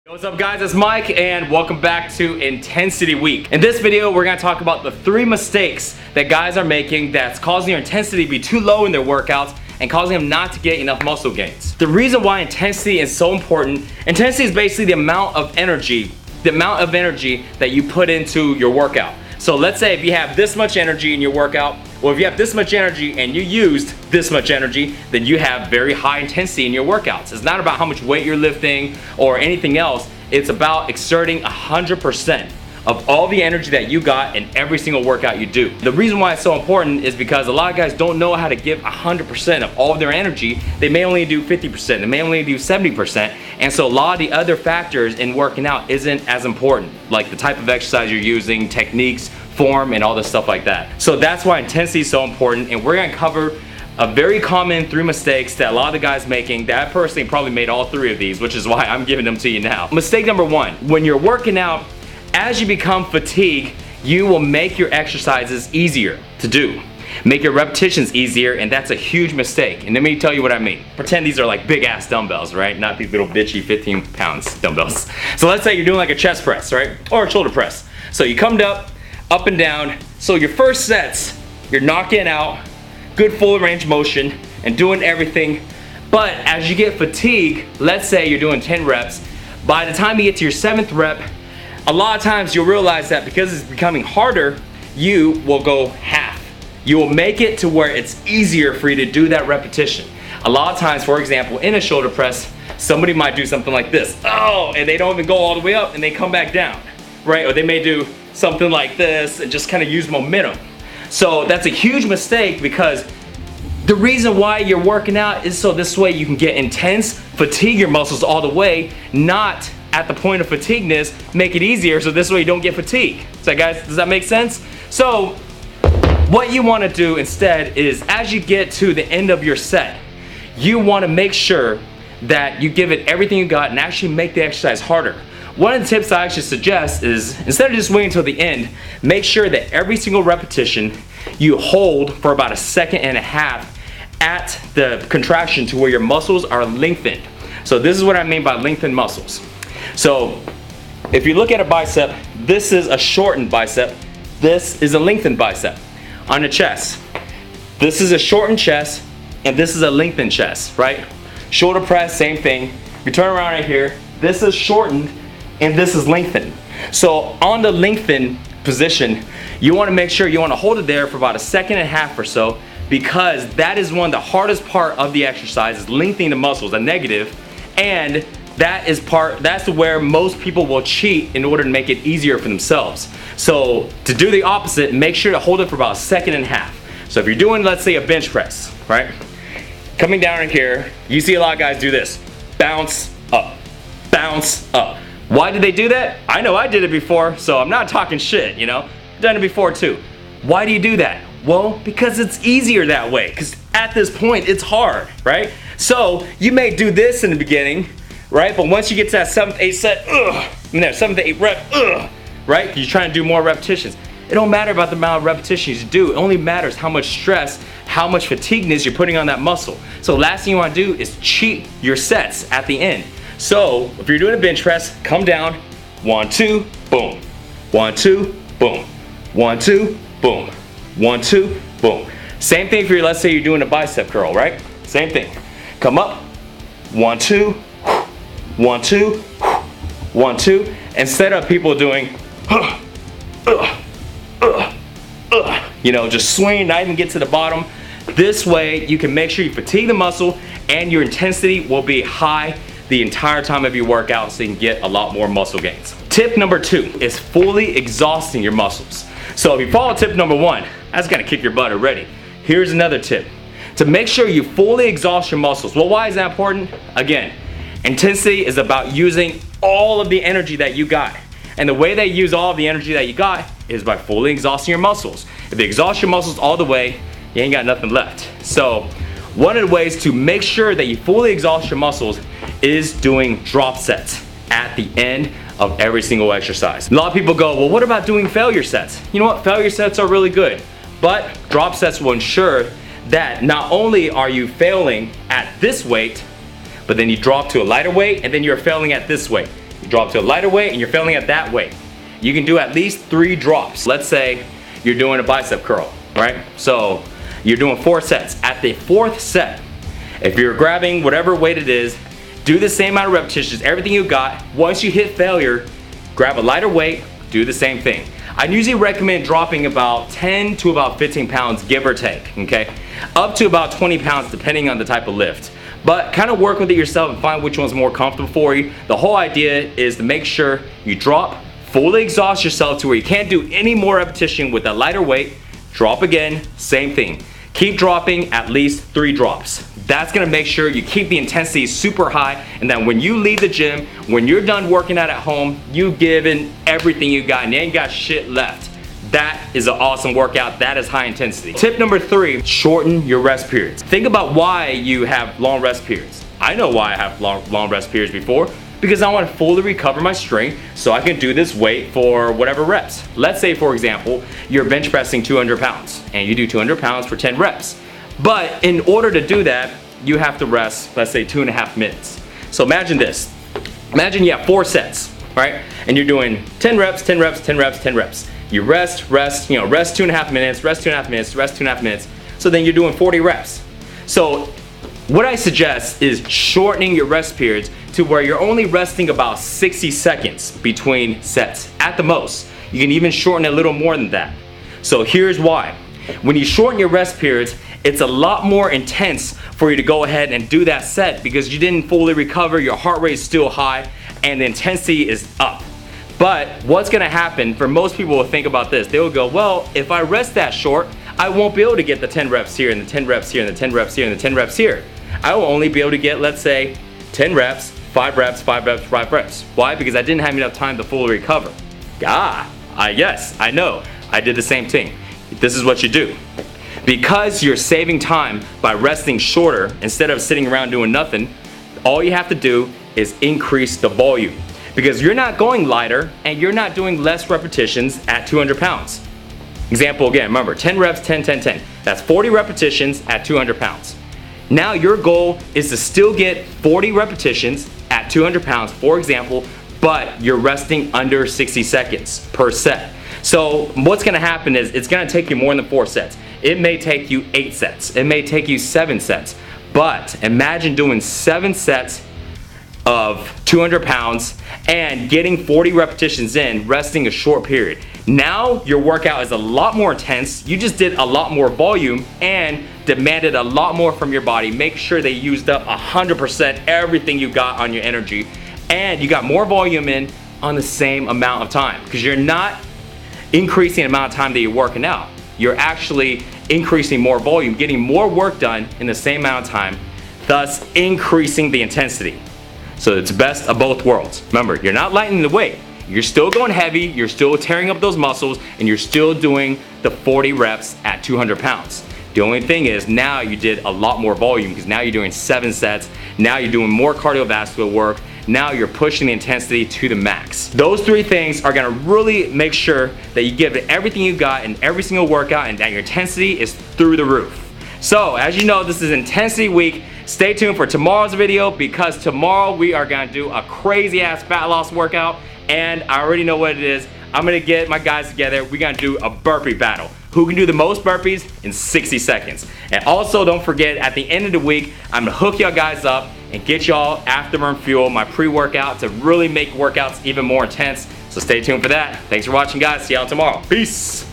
What's up guys, it's Mike and welcome back to Intensity Week. In this video, we're gonna talk about the 3 mistakes that guys are making that's causing their intensity to be too low in their workouts and causing them not to get enough muscle gains. The reason why intensity is so important, intensity is basically the amount of energy that you put into your workout. So let's say if you have this much energy in your workout, or if you have this much energy and you used this much energy, then you have very high intensity in your workouts. It's not about how much weight you're lifting or anything else. It's about exerting 100% of all the energy that you got in every single workout you do. The reason why it's so important is because a lot of guys don't know how to give 100% of all of their energy. They may only do 50%, they may only do 70%, and so a lot of the other factors in working out isn't as important, like the type of exercise you're using, techniques, form, and all this stuff like that. So that's why intensity is so important, and we're gonna cover a very common 3 mistakes that a lot of the guys making. That I personally probably made all 3 of these, which is why I'm giving them to you now. Mistake number 1, when you're working out, as you become fatigued, you will make your exercises easier to do. Make your repetitions easier, and that's a huge mistake. And let me tell you what I mean. Pretend these are like big ass dumbbells, right? Not these little bitchy 15 pounds dumbbells. So let's say you're doing like a chest press, right? Or a shoulder press. So you come up and down. So your first sets, you're knocking out, good full range motion, and doing everything. But as you get fatigued, let's say you're doing 10 reps, by the time you get to your 7th rep, a lot of times you'll realize that because it's becoming harder, you will go half. You will make it to where it's easier for you to do that repetition. A lot of times, for example, in a shoulder press, somebody might do something like this. Oh, and they don't even go all the way up and they come back down, right? Or they may do something like this and just kind of use momentum. So that's a huge mistake, because the reason why you're working out is so this way you can get intense, fatigue your muscles all the way, not at the point of fatigueness, make it easier so this way you don't get fatigued. So guys, does that make sense? So what you want to do instead is, as you get to the end of your set, you want to make sure that you give it everything you got and actually make the exercise harder. One of the tips I actually suggest is, instead of just waiting until the end, make sure that every single repetition you hold for about 1.5 seconds at the contraction to where your muscles are lengthened. So this is what I mean by lengthened muscles. So if you look at a bicep, this is a shortened bicep, this is a lengthened bicep. On the chest, this is a shortened chest, and this is a lengthened chest, right? Shoulder press, same thing. You turn around right here, this is shortened, and this is lengthened. So on the lengthened position, you want to make sure you want to hold it there for about 1.5 seconds or so, because that is one of the hardest part of the exercise, is lengthening the muscles, a negative, and that's where most people will cheat in order to make it easier for themselves. So to do the opposite, make sure to hold it for about 1.5 seconds. So if you're doing, let's say, a bench press, right? Coming down in here, you see a lot of guys do this. Bounce up, bounce up. Why did they do that? I know I did it before, so I'm not talking shit, you know? I've done it before too. Why do you do that? Well, because it's easier that way, because at this point, it's hard, right? So you may do this in the beginning, right? But once you get to that 7th, 8th set, 7th to 8th rep, right? You're trying to do more repetitions. It don't matter about the amount of repetitions you do. It only matters how much stress, how much fatigueness you're putting on that muscle. So last thing you want to do is cheat your sets at the end. So if you're doing a bench press, come down, 1, 2, boom. 1, 2, boom. 1, 2, boom. 1, 2, boom. Same thing for you, let's say you're doing a bicep curl, right? Same thing. Come up, 1, 2, 1, 2, 1, 2. Instead of people doing, you know, just swing, not even get to the bottom. This way you can make sure you fatigue the muscle and your intensity will be high the entire time of your workout, so you can get a lot more muscle gains. Tip number 2 is fully exhausting your muscles. So if you follow tip number 1, that's gonna kick your butt already. Here's another tip. To make sure you fully exhaust your muscles. Well, why is that important? Again, intensity is about using all of the energy that you got. And the way that you use all of the energy that you got is by fully exhausting your muscles. If you exhaust your muscles all the way, you ain't got nothing left. So one of the ways to make sure that you fully exhaust your muscles is doing drop sets at the end of every single exercise. A lot of people go, well, what about doing failure sets? You know what, failure sets are really good, but drop sets will ensure that not only are you failing at this weight, but then you drop to a lighter weight and then you're failing at this weight. You drop to a lighter weight and you're feeling at that weight. You can do at least 3 drops. Let's say you're doing a bicep curl, right? So you're doing 4 sets. At the 4th set, if you're grabbing whatever weight it is, do the same amount of repetitions, everything you got. Once you hit failure, grab a lighter weight, do the same thing. I usually recommend dropping about 10 to about 15 pounds, give or take, okay? Up to about 20 pounds depending on the type of lift. But kind of work with it yourself and find which one's more comfortable for you. The whole idea is to make sure you drop, fully exhaust yourself to where you can't do any more repetition with a lighter weight, drop again, same thing. Keep dropping at least 3 drops. That's gonna make sure you keep the intensity super high, and then when you leave the gym, when you're done working out at home, you've given everything you got and you ain't got shit left. That is an awesome workout. That is high intensity. Tip number 3, shorten your rest periods. Think about why you have long rest periods. I know why I have long rest periods before. Because I want to fully recover my strength so I can do this weight for whatever reps. Let's say, for example, you're bench pressing 200 pounds and you do 200 pounds for 10 reps. But in order to do that, you have to rest, let's say 2.5 minutes. So imagine this. Imagine you have 4 sets, right? And you're doing 10 reps, 10 reps, 10 reps, 10 reps. You rest, rest 2.5 minutes, rest 2.5 minutes, rest 2.5 minutes. So then you're doing 40 reps. So what I suggest is shortening your rest periods to where you're only resting about 60 seconds between sets at the most. You can even shorten a little more than that. So here's why. When you shorten your rest periods, it's a lot more intense for you to go ahead and do that set because you didn't fully recover, your heart rate is still high, and the intensity is up. But what's gonna happen, for most people will think about this, they will go, well, if I rest that short, I won't be able to get the 10 reps here and the 10 reps here and the 10 reps here and the 10 reps here. I will only be able to get, let's say, 10 reps, 5 reps, 5 reps, 5 reps. Why? Because I didn't have enough time to fully recover. Yes, I know. I did the same thing. This is what you do. Because you're saving time by resting shorter instead of sitting around doing nothing, all you have to do is increase the volume. Because you're not going lighter and you're not doing less repetitions at 200 pounds. Example again, remember, 10 reps, 10, 10, 10. That's 40 repetitions at 200 pounds. Now your goal is to still get 40 repetitions at 200 pounds, for example, but you're resting under 60 seconds per set. So what's gonna happen is it's gonna take you more than 4 sets. It may take you 8 sets. It may take you 7 sets. But imagine doing 7 sets of 200 pounds and getting 40 repetitions in, resting a short period. Now your workout is a lot more intense. You just did a lot more volume and demanded a lot more from your body. Make sure they used up 100% everything you got on your energy, and you got more volume in on the same amount of time, because you're not increasing the amount of time that you're working out. You're actually increasing more volume, getting more work done in the same amount of time, thus increasing the intensity. So it's best of both worlds. Remember, you're not lightening the weight. You're still going heavy, you're still tearing up those muscles, and you're still doing the 40 reps at 200 pounds. The only thing is now you did a lot more volume because now you're doing 7 sets, now you're doing more cardiovascular work, now you're pushing the intensity to the max. Those 3 things are gonna really make sure that you give it everything you got in every single workout and that your intensity is through the roof. So as you know, this is Intensity Week. Stay tuned for tomorrow's video because tomorrow we are gonna do a crazy ass fat loss workout, and I already know what it is. I'm gonna get my guys together. We're gonna do a burpee battle. Who can do the most burpees in 60 seconds? And also don't forget, at the end of the week, I'm gonna hook y'all guys up and get y'all Afterburn Fuel, my pre-workout, to really make workouts even more intense. So stay tuned for that. Thanks for watching, guys. See y'all tomorrow. Peace.